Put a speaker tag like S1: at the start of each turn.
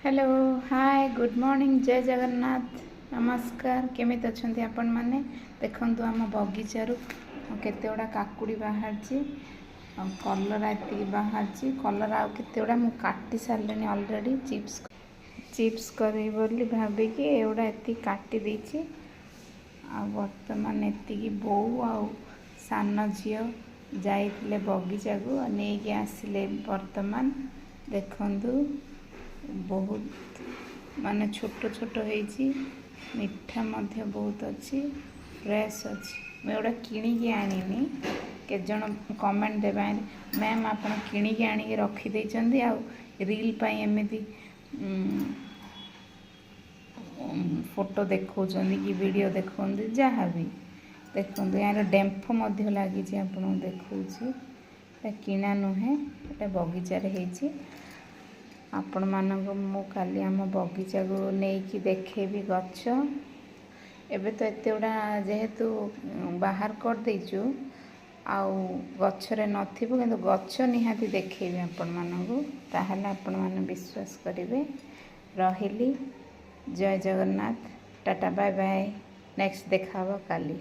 S1: Hello hi good morning जय जगन्नाथ नमस्कार केमित अच्छा आपण मैंने देखु आम बगीचारू केते गुड़ा काकुड़ी बाहर कलरा एति बाहर कलरा आउ केते गुड़ा मु काटी सारे ऑलरेडी चिप्स करी बोली भाविकी एगुड़ा एति काटी देछि आ वर्तमान एति बो आउ सान झील जाइले बगीचा को नहीं आसिले वर्तमान देखंतु बहुत माने छोट छोट होईची मिठा मध्य बहुत अच्छी फ्रेश अच्छी मैं किणी आनी के जन कमेंट देबा मैम आप किणी आनी रखी देइचंदी आ रील पाई एमिति फोटो देखौचंदी कि वीडियो देखौंदी जहाँ भी देखंतु यार डेम्फो मध्य लागी आपन देखौची किणा नुहे एटा बगीचा रे हेची आपण मानक मु काली आम बगीचा को नहीं देखेबी गछ एबे तो एते गुड़ा जेहेतु बाहर कर देचु आउ गछरे नथिबो किंतु गछ निहाती देखेबी आपण मानक ताहले आपण माने विश्वास करिवे रहिली जय Jagannath tata bye bye next देखाबो काली।